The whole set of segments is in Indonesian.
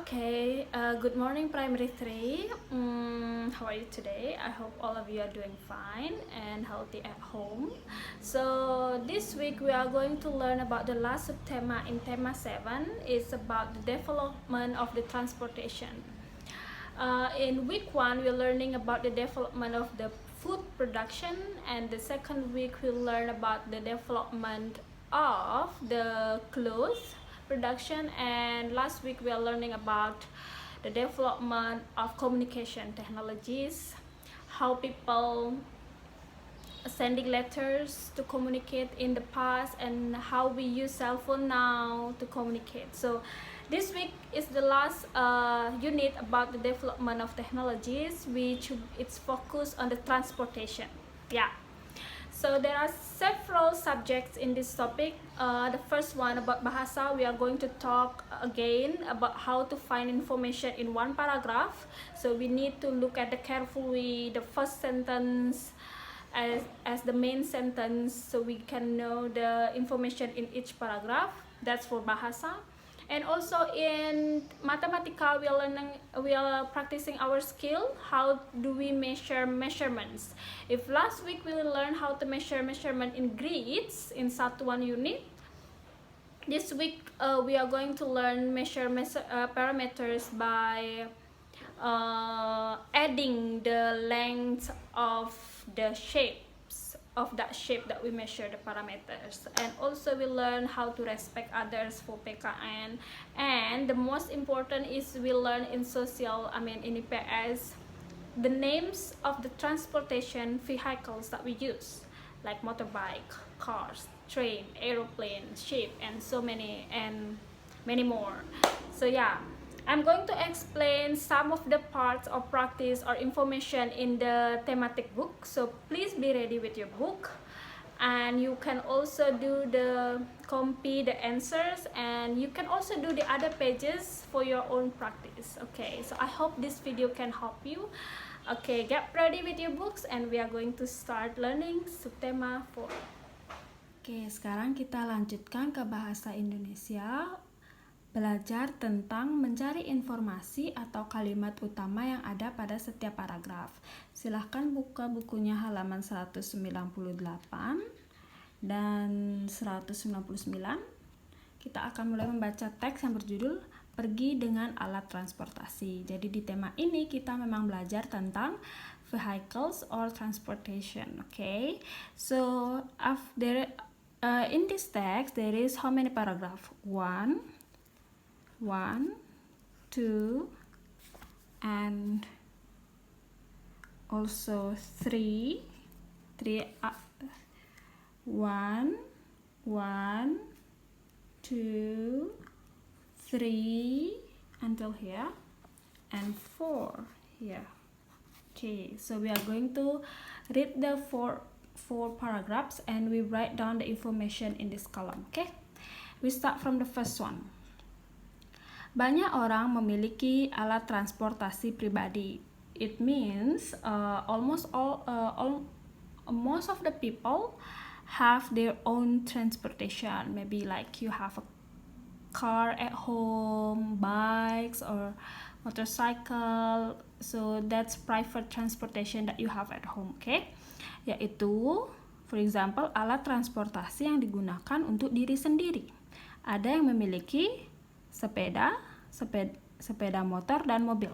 Okay, good morning, Primary 3. How are you today? I hope all of you are doing fine and healthy at home. So, this week we are going to learn about the last subthema in Thema 7. It's about the development of the transportation. In week 1, we're learning about the development of the food production, and the second week we'll learn about the development of the clothes production, and last week we are learning about the development of communication technologies, how people sending letters to communicate in the past, and how we use cell phone now to communicate. So this week is the last unit about the development of technologies, which it's focused on the transportation. So there are several subjects in this topic. The first one about bahasa, we are going to talk again about how to find information in one paragraph. So we need to look at the carefully the first sentence as the main sentence, so we can know the information in each paragraph. That's for bahasa. And also in Mathematica, we are practicing our skill. How do we measure measurements? If last week we learned how to measure measurement in grids in satuan unit, this week we are going to learn measure parameters by adding the length of the shapes of that shape that we measure the parameters. And also we learn how to respect others for PKN, and the most important is we learn in in IPS the names of the transportation vehicles that we use, like motorbike, cars, train, aeroplane, ship, and so many and many more. So I'm going to explain some of the parts of practice or information in the thematic book. So please be ready with your book, and you can also do copy the answers, and you can also do the other pages for your own practice. Okay, so I hope this video can help you. Okay, get ready with your books, and we are going to start learning subtema 4. Oke, sekarang kita lanjutkan ke bahasa Indonesia. Belajar tentang mencari informasi atau kalimat utama yang ada pada setiap paragraf. Silahkan buka bukunya halaman 198 dan 199. Kita akan mulai membaca teks yang berjudul Pergi dengan Alat Transportasi. Jadi di tema ini kita memang belajar tentang vehicles or transportation. Okay, so in this text there is how many paragraph? 1, 2, and also 3, 1, 2, 3 until here, and 4 here. Okay, so we are going to read the four paragraphs, and we write down the information in this column. Okay, we start from the first one. Banyak orang memiliki alat transportasi pribadi. It means most of the people have their own transportation. Maybe like you have a car at home, bikes or motorcycle. So that's private transportation that you have at home. Okay, yaitu for example alat transportasi yang digunakan untuk diri sendiri. Ada yang memiliki sepeda motor, dan mobil.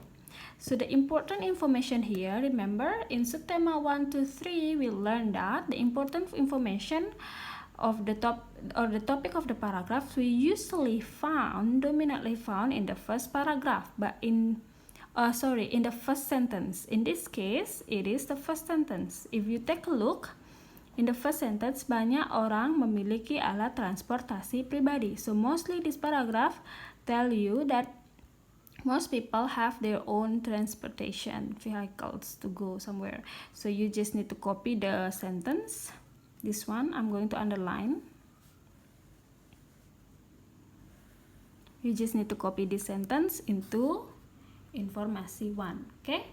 So the important information here, remember in subtema 1 to 3 we learned that the important information of the topic of the paragraph we dominantly found in the first paragraph, but in the first sentence. In this case it is the first sentence. If you take a look in the first sentence, banyak orang memiliki alat transportasi pribadi. So mostly this paragraph tell you that most people have their own transportation vehicles to go somewhere. So you just need to copy the sentence. This one I'm going to underline. You just need to copy this sentence into informasi 1. Okay,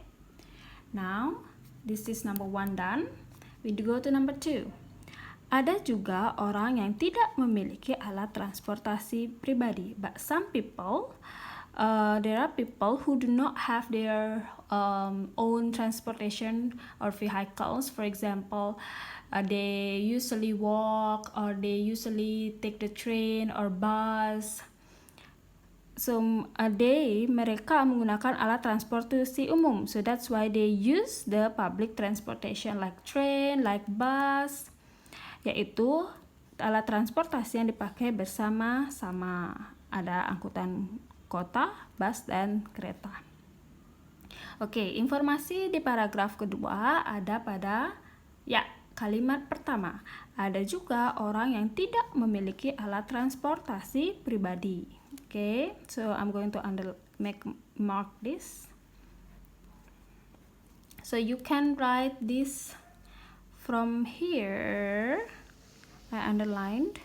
now this is number 1 done. We go to number 2. Ada juga orang yang tidak memiliki alat transportasi pribadi, but some people there are people who do not have their own transportation or vehicles. For example, they usually walk or they usually take the train or bus. So mereka menggunakan alat transportasi umum. So that's why they use the public transportation like train, like bus, yaitu alat transportasi yang dipakai bersama-sama. Ada angkutan kota, bus, dan kereta. Oke, informasi di paragraf kedua ada pada kalimat pertama. Ada juga orang yang tidak memiliki alat transportasi pribadi. Okay, so I'm going to mark this. So you can write this from here. I underlined.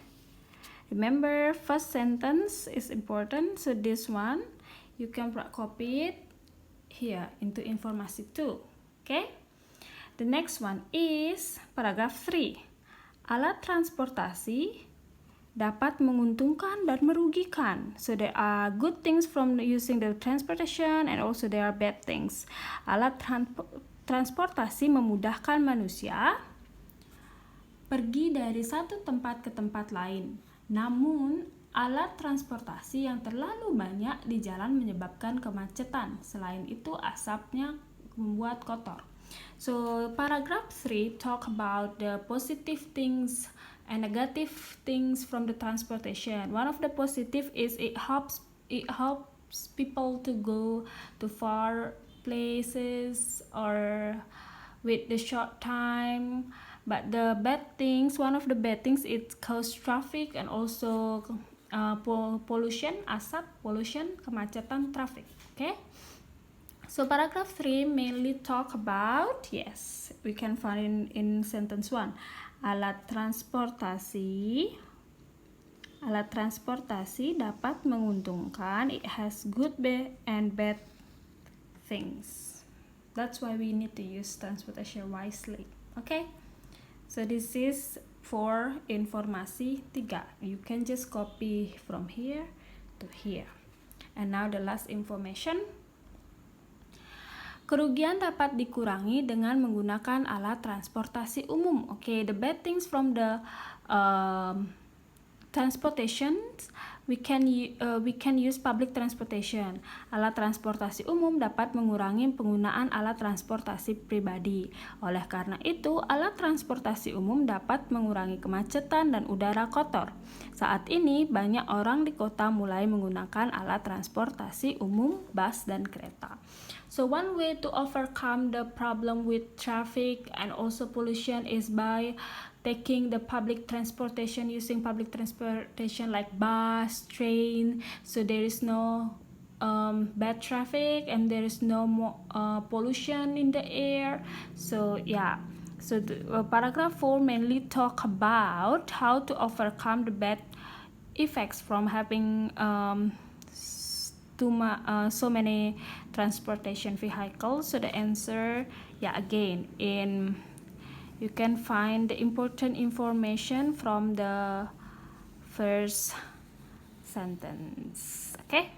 Remember, first sentence is important. So this one, you can copy it here into informasi 2. Okay. The next one is paragraph 3. Alat transportasi dapat menguntungkan dan merugikan. So there are good things from using the transportation and also there are bad things. Alat transportasi memudahkan manusia pergi dari satu tempat ke tempat lain. Namun, alat transportasi yang terlalu banyak di jalan menyebabkan kemacetan. Selain itu, asapnya membuat kotor. So, paragraph 3 talk about the positive things and negative things from the transportation. One of the positive is it helps people to go to far places or with the short time. But the bad things, one of the bad things, it cause traffic and also pollution, asap, pollution, kemacetan, traffic. Okay. So paragraph 3 mainly talk about, yes, we can find in sentence 1. Alat transportasi dapat menguntungkan. It has good and bad things. That's why we need to use transportation wisely. Okay? So this is for informasi 3. You can just copy from here to here. And now the last information. Kerugian dapat dikurangi dengan menggunakan alat transportasi umum. Okay, the bad things from the transportation, we can use public transportation. Alat transportasi umum dapat mengurangi penggunaan alat transportasi pribadi. Oleh karena itu, alat transportasi umum dapat mengurangi kemacetan dan udara kotor. Saat ini, banyak orang di kota mulai menggunakan alat transportasi umum, bus, dan kereta. So one way to overcome the problem with traffic and also pollution is by taking the public transportation, using public transportation like bus, train, so there is no bad traffic and there is no more pollution in the air. So yeah, so the, paragraph 4 mainly talk about how to overcome the bad effects from having so many transportation vehicles. So the answer, again, you can find the important information from the first sentence. Okay,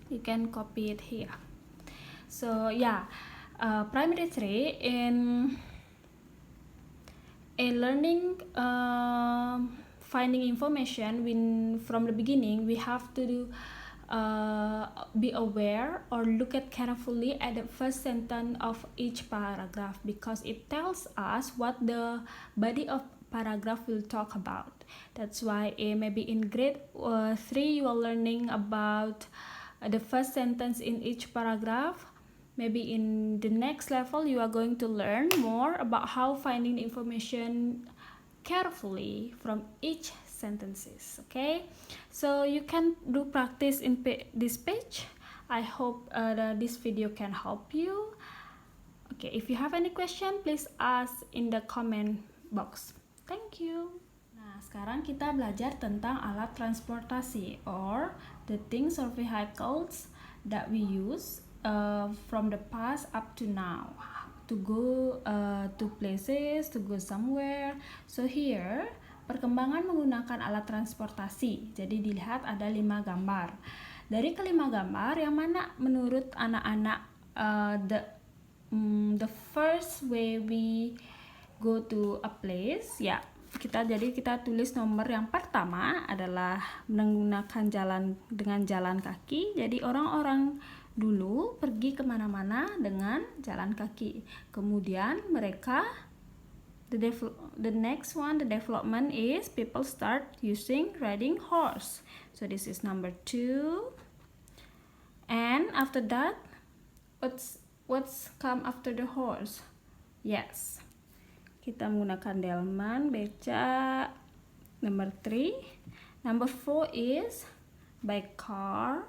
you can copy it here. So primary 3 in learning finding information, from the beginning we have to be aware or look at carefully at the first sentence of each paragraph, because it tells us what the body of paragraph will talk about. That's why maybe in grade 3 you are learning about the first sentence in each paragraph. Maybe in the next level you are going to learn more about how finding the information carefully from each sentences. Okay, so you can do practice in this page. I hope this video can help you. Okay, if you have any question, please ask in the comment box. Thank you. Nah, sekarang kita belajar tentang alat transportasi or the things or vehicles that we use from the past up to now to go to places, to go somewhere. So here perkembangan menggunakan alat transportasi. Jadi dilihat ada 5 gambar. Dari kelima gambar, yang mana menurut anak-anak the first way we go to a place? Ya, kita tulis nomor yang pertama adalah menggunakan jalan kaki. Jadi orang-orang dulu pergi kemana-mana dengan jalan kaki. Kemudian mereka the next one, the development is people start using riding horse. So this is number 2. And after that, what's come after the horse? Yes, kita menggunakan delman, beca. Number 3. Number 4 is by car,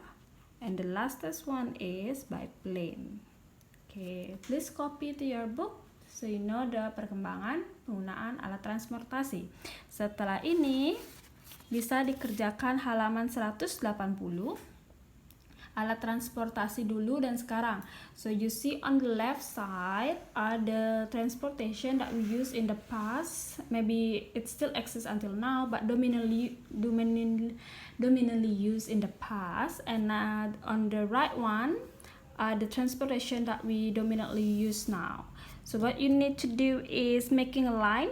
and the lastest one is by plane. Okay, please copy to your book so you know the perkembangan penggunaan alat transportasi. Setelah ini bisa dikerjakan halaman 180. Alat transportasi dulu dan sekarang. So you see on the left side are the transportation that we use in the past. Maybe it still exists until now, but dominantly used in the past. And on the right one are the transportation that we dominantly use now. So what you need to do is making a line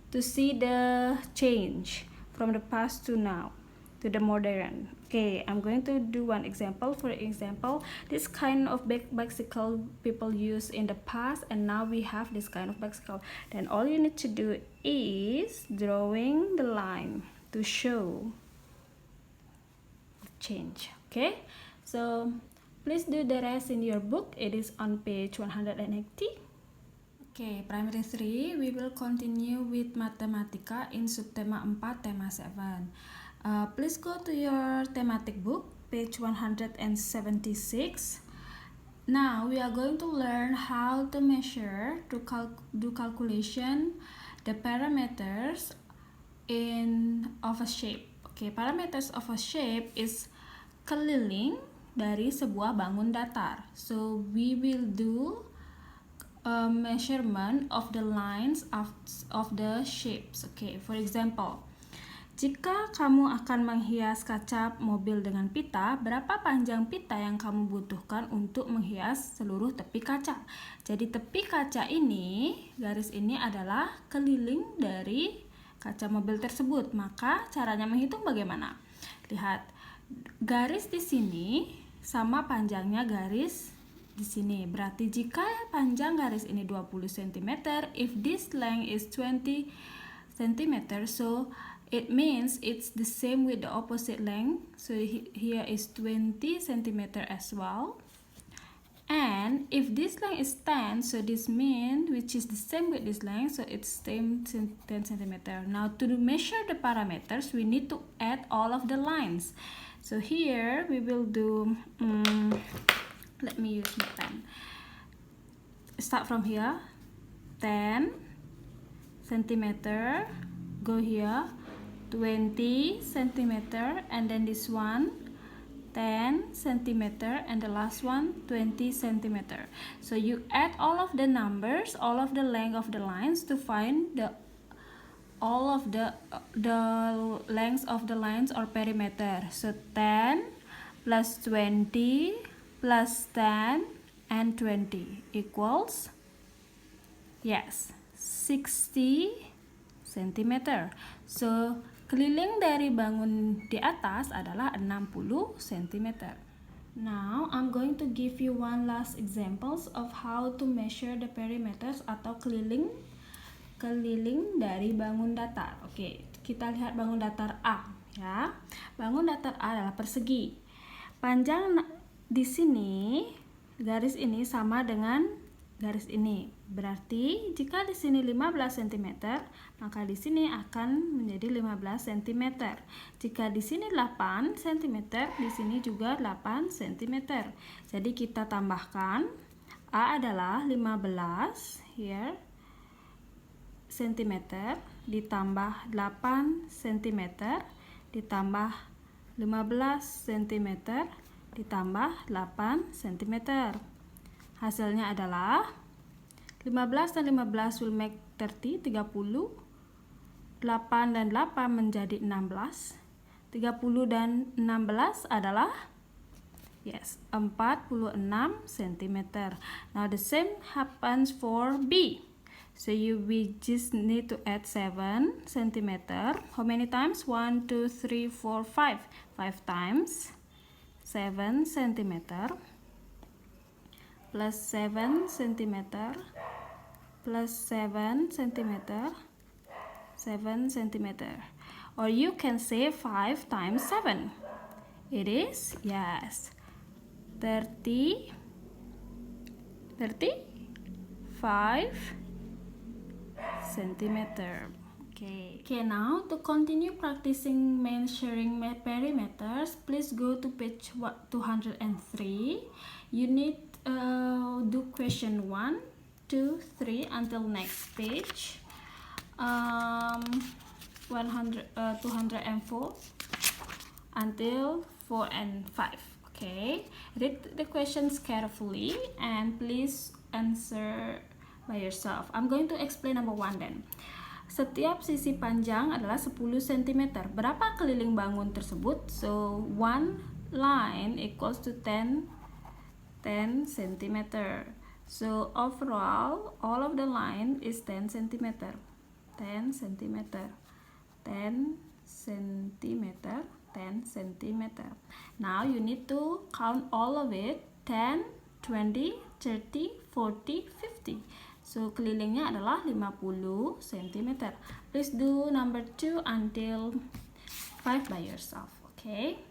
to see the change from the past to now, to the modern. Okay, I'm going to do one example. For example, this kind of bicycle people use in the past, and now we have this kind of bicycle. Then all you need to do is drawing the line to show the change. Okay, so please do the rest in your book. It is on page 180. Okay, primary 3, we will continue with Matematika in subtema 4, tema 7. Please go to your thematic book, page 176. Now we are going to learn how to measure, to do calculation the parameters of a shape. Okay, parameters of a shape is keliling dari sebuah bangun datar. So we will do a measurement of the lines of the shapes. Okay, for example, jika kamu akan menghias kaca mobil dengan pita, berapa panjang pita yang kamu butuhkan untuk menghias seluruh tepi kaca? Jadi tepi kaca ini, garis ini adalah keliling dari kaca mobil tersebut. Maka caranya menghitung bagaimana? Lihat, garis di sini sama panjangnya garis di sini. Berarti jika panjang garis ini 20 cm, if this length is 20 cm, so it means it's the same with the opposite length. So here is 20 cm as well. And if this length is 10, so this means which is the same with this length, so it's 10 cm. Now to measure the parameters, we need to add all of the lines. So here we will do, let me use my pen. Start from here, 10 cm, go here, 20 cm, and then this one 10 cm, and the last one 20 cm. So you add all of the numbers, all of the length of the lines to find all of the lengths of the lines or perimeter. So 10 plus 20 plus 10 and 20 equals, yes, 60 cm. So keliling dari bangun di atas adalah 60 cm. Now I'm going to give you one last examples of how to measure the perimeters atau keliling dari bangun datar. Oke, kita lihat bangun datar A ya. Bangun datar A adalah persegi. Panjang di sini garis ini sama dengan garis ini. Berarti jika di sini 15 cm, maka di sini akan menjadi 15 cm. Jika di sini 8 cm, di sini juga 8 cm. Jadi kita tambahkan A adalah 15 here cm ditambah 8 cm ditambah 15 cm ditambah 8 cm. Hasilnya adalah 15 dan 15 will make 30, 8 dan 8 menjadi 16. 30 dan 16 adalah Yes, 46 cm. Now the same happens for B. So we just need to add 7 cm. How many times? 1, 2, 3, 4, 5. 5 times 7 cm plus 7 cm plus 7 cm 7 cm. Or you can say 5 times 7. It is, yes, 35 centimeter. Okay, now to continue practicing measuring perimeters, please go to page 203. You need do question 1, 2, 3 until next page. 204 until 4 and 5. Okay, read the questions carefully and please answer by yourself. I'm going to explain number 1 then. Setiap sisi panjang adalah 10 cm. Berapa keliling bangun tersebut? So one line equals to 10 cm. So overall, all of the line is 10 cm. 10 cm. 10 cm. 10 cm. Now you need to count all of it. 10, 20, 30, 40, 50. So kelilingnya adalah 50 cm. Please do number 2 until 5 by yourself. Okay.